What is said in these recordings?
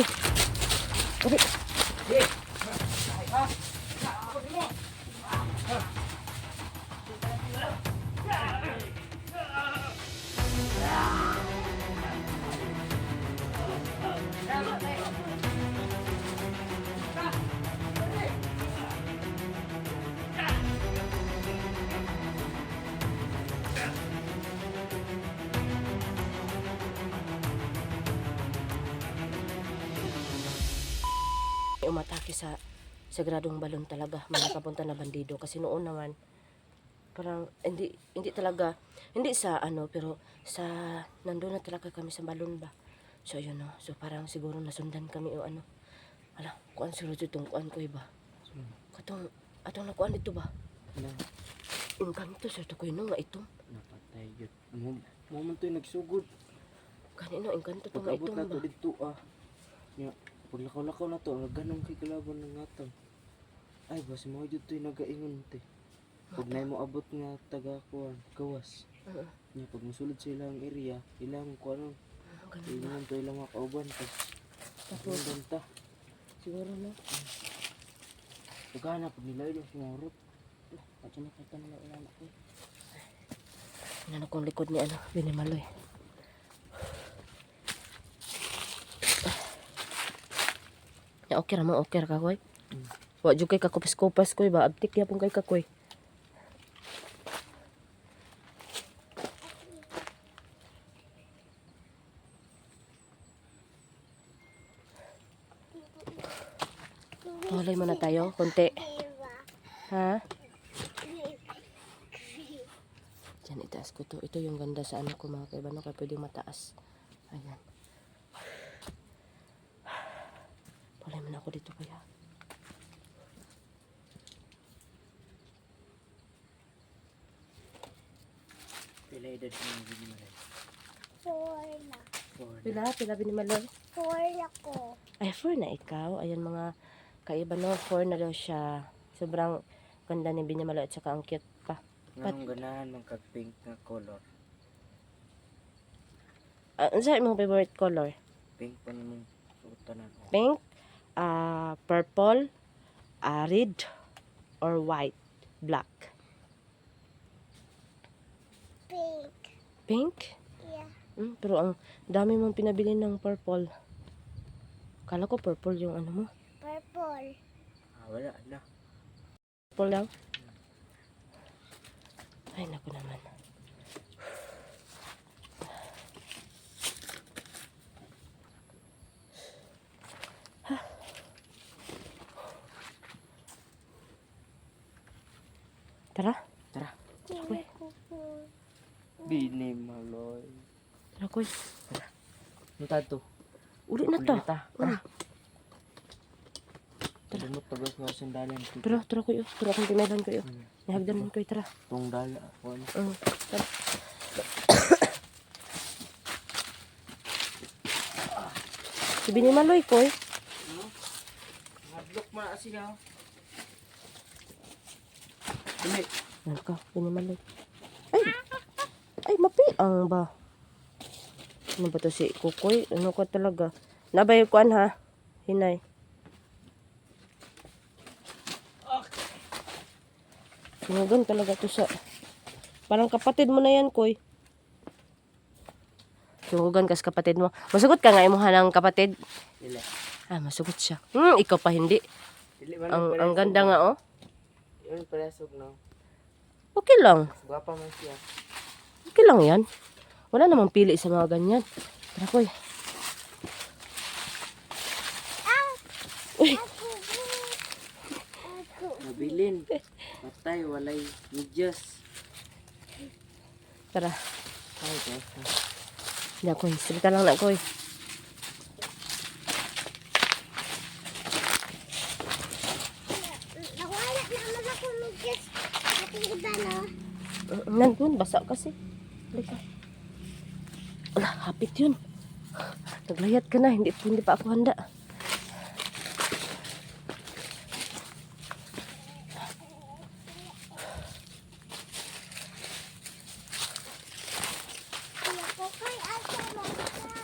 Uy. Uri. Umatake sa sagradong balon talaga mga kapunta na bandido kasi noon naman parang hindi talaga hindi sa ano pero sa nandoon na talaga kami sa balon ba, so yun no, so parang siguro nasundan kami o ano, ala kuan siguro itong kuan ko iba katong atong nakuan dito ba Na, inkanto sa to ko yun nga itong napatay yun. Moment to yung nagsugod. kanino inkanto to nga Pag-abot itong na to ba dito Ya, pag lakaw-lakaw na to, ganun kay kalaban ng ngataw. Ay, basi mo dito yung nagaingon te. Pag na mo abot nga taga-kuan, gawas. Ya, pag musulod sa ilang area, ilang kuan, ganun ba ilang to ilang mga kauban. tapos Ganta. siguro no Paghanap, pag nila yung sumurot. At nakita nila ilang ako. ano kong likod ni ano Binimaloy. Ya okay ra mo okay ra ka koy. Wa jud kay kakupis-kupas koy ba abtik ya pong kay kakoy. Walay mo na tayo konti. Ha? Diyan itaas ko to. Ito yung ganda sa ano ko mga kaibano kaya pwedeng mataas. Ayan. Walay mo na ako dito kaya. Pila edad mo yung Binimaloy? 4 na. Pila Binimaloy. 4 na ko. Ay 4 na ikaw. Ayan mga kaibano 4 na daw siya. Sobrang ganda ni Binimaloy at saka ang cute pa. Anong ganahan ng kag-pink na color? Ano sa imong favorite color? Pink pa ni mong suotanan. Pink, purple, red, or white, black. Pink. Pink? Yeah. Pero ang dami mong pinabili ng purple. Kala ko purple yung ano mo. Purple. Wala na. Purple lang. Ay, naku naman. Tara. Tara. Uy. Binimaloy. Tara, koy. Punta to. Uli na to. Tara. Tara mo tagas nga sandalan. Tara, koy. Tara, akong pinailan koy. Nihagdan mo koy, tara. Tong dala. Kuan. Tara. Si Binimaloy, koy. Madlok man siya. Dili. Ano ka, Binimaloy. Ay, mapiang ba? Ano ba to si Kukoy? Ano ka talaga? Nabay kuan ha? Hinay. Sinugan talaga to sa... Parang kapatid mo na yan, Koy. Sinugan ka sa kapatid mo. Masugot ka nga imuha ng kapatid. Dili. Masugot siya. Ikaw pa hindi. Dili man Ang ganda nga, oh. Yun palasog no. Okay lang. Gwapa man siya. Okay lang yan. Wala namang pili sa mga ganyan. Tara, Koy. Uy. Nabilin. Patay, walay medyas. Tara. Ay, guys. Yan, Koy. Salita lang na, Koy. Nawala naman ako mag-guess. Ating iba no? Nandun, basa kasi. Halika. Wala, hapit yun. Naglayat ka na, hindi pa ako handa. Kuya Kokoy, asa mo ka?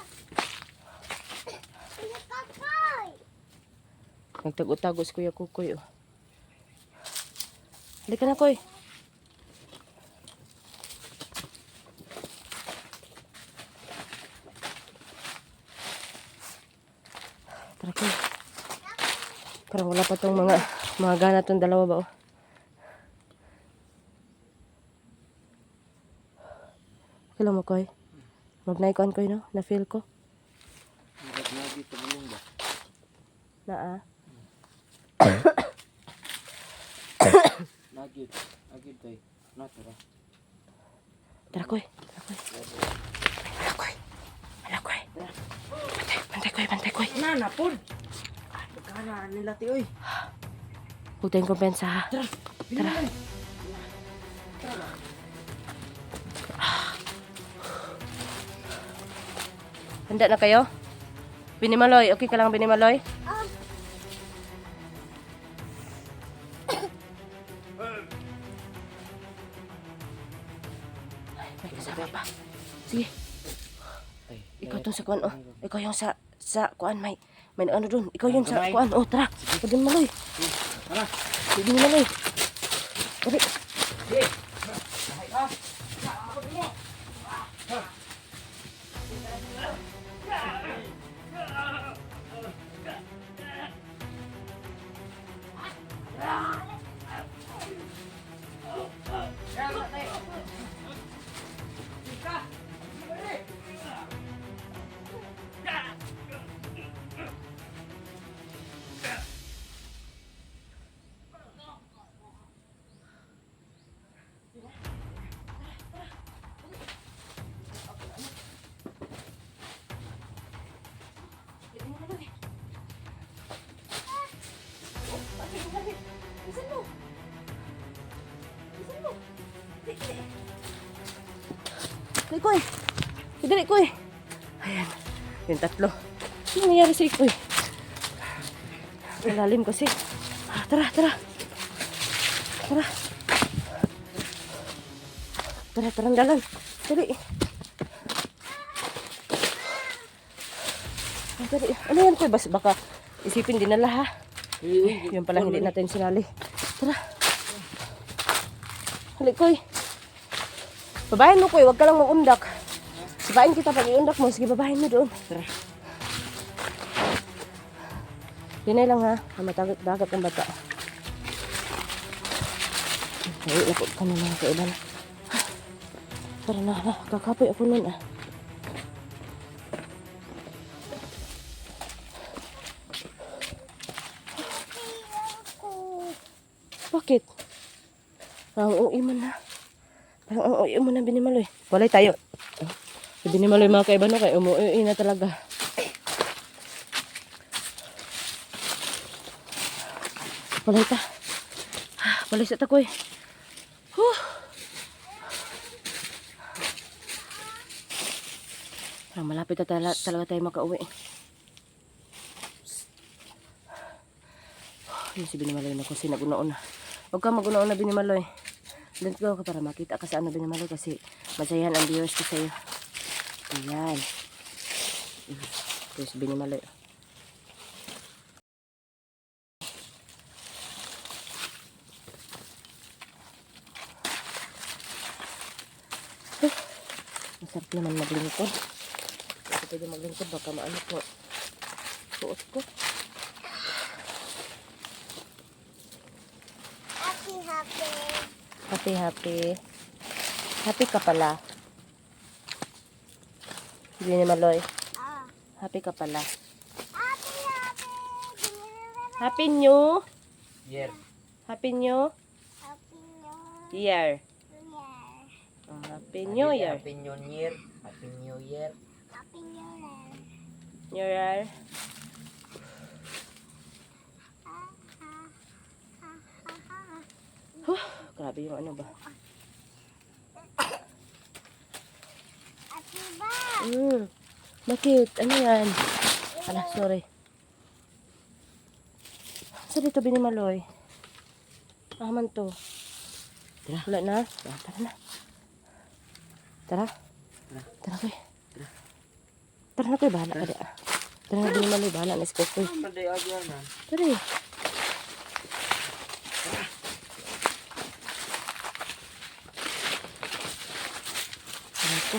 Kuya Kokoy! Nagtago-tago si Kuya Kukoy. Oh. Halika na, Koy. Tara, Koy. Parang wala pa tong mga gana tong dalawa ba, oh. Kailan mo, Koy? Magnaikuan, Koy, no? Na-feel ko. Nagagi tabulong ba? Na, Nagid. Nagid tay. Natara. Tara, Koy. Tara, Koy. Hala, Koy. Hala, Koy. Bantay, Koy. Bantay, Koy. Nanapod. Pagkana nila ti oy. Huwag tayong kumpensa, ha? Tara. Tara. Handa na kayo? Binimaloy. Okay ka lang, Binimaloy? Ay, may kasama pa. Sige. Tay. Ikaw tong sa kuan, oh. Ikaw yung sa kuan, may ano dun. Ikaw yung sa kuan, oh, tara. Binimaloy. Tara. Binimaloy. Dali. Dali, Koy. Dali, Koy. Ayan. Yung tatlo. Ano nangyari sa Koy? Malalim kasi. Tara, tara. Tara. Tara, tarandalan. Dali. Dali. Ano yan, Koy? Baka isipin dinala, ha? Yun pala hindi natin sinali. Tara. Hali, Koy. Babahin mo, Koy. Huwag ka lang mag-undak. Babahin kita pag i-undak mo. Sige, babahin mo doon. Tara. Hinay lang, ha. Matagat-dagat ang bata. Ay, lapot ka na mga kailan. Tara na, ha. Kakapoy ako nun, ah. Bakit? Ang uwi mo na. Parang ang uwi mo na, Binimaloy. Walay tayo. Si Binimaloy mga kaibano kay umuwi na talaga. Walay ta. Walay sa takoy. Parang malapit na talaga tayo makauwi. Yun si Binimaloy na kung sinag-una-una. Huwag ka mag-una-una, Binimaloy. Don't go ka para makita ka sa ano, Binimaloy, kasi masayahan ang viewers ko sa'yo. Ayan. Ito si Binimaloy. Masarap naman maglingkod. Kasi pwede maglingkod, baka maano ko. Suot ko. Happy. Happy ka pala. Binimaloy. Happy ka pala. Happy New Year. Happy New Year. Oh, Happy New Year. Happy New Year. Happy New Year. New Year. Grabe yung ano ba? Bakit? Ano yan? Ala, sorry. Saan dito, Binimaloy? Aman to. Tara. Wala na? Tara na. Tara. Tara, Koy. Tara na, Koy. Bahala ka di. Tara na din mali, bahala na si Kukoy. Maday agyanan. Tara eh. Tara ko.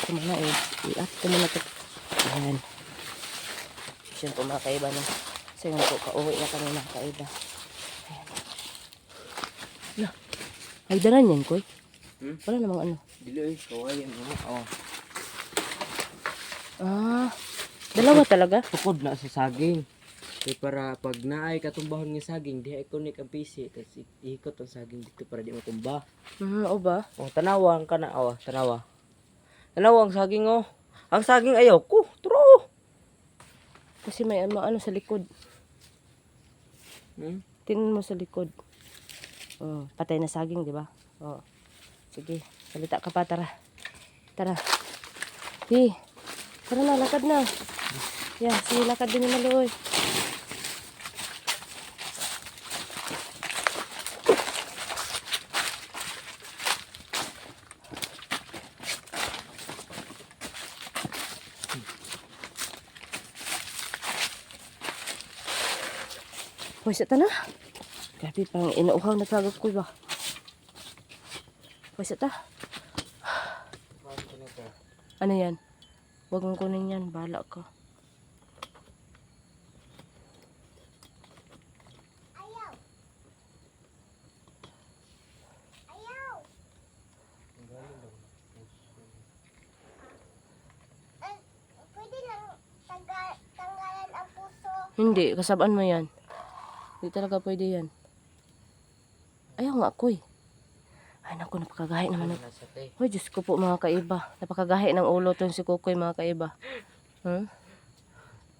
Ito muna eh. I-up ko muna ito. Ayan. Siyan po mga kaiba na. So yun po, pauwi na kami mga kaiba. Ayan. Wala. Ay, daran yan, Koy. Wala namang ano. Dili kawayan mo. Oh. Ah, dalawa talaga? Tukod na sa saging. Kaya para pag naay katumbahon nga saging, di iconic ang PC. Tapos ikot ang saging dito para di matumba. Oo ba? Oh, tanawang ka na. Oh, tanawa. Tanawa ang saging oh. Ang saging ayaw ko. Turo. Kasi may ano sa likod. Tingnan mo sa likod. Oh, patay na saging, di ba? Oh. Sige, salita ka pa, tara. Tara. Tara na, lakad na. Yeah, sige, lakad din yung maloy. Hoy, sa na. Grabe, pang inuuhaw na tagap ko ba? Hoy, sa ta. Ano yan? Huwag mong kunin yan. Bahala ka. Ayaw. Ayaw. Eh, pwede lang tanggalan ang puso. Hindi, kasabaan mo yan. Hindi talaga pwede yan. Ayaw nga ako eh. Ay naku, napakagahi naman. Hoy, Diyos ko po mga kaiba. Napakagahi ng ulo to si Kukoy mga kaiba.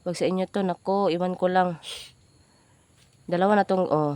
Wag sa inyo to, naku, iwan ko lang. Dalawa na tong, oh,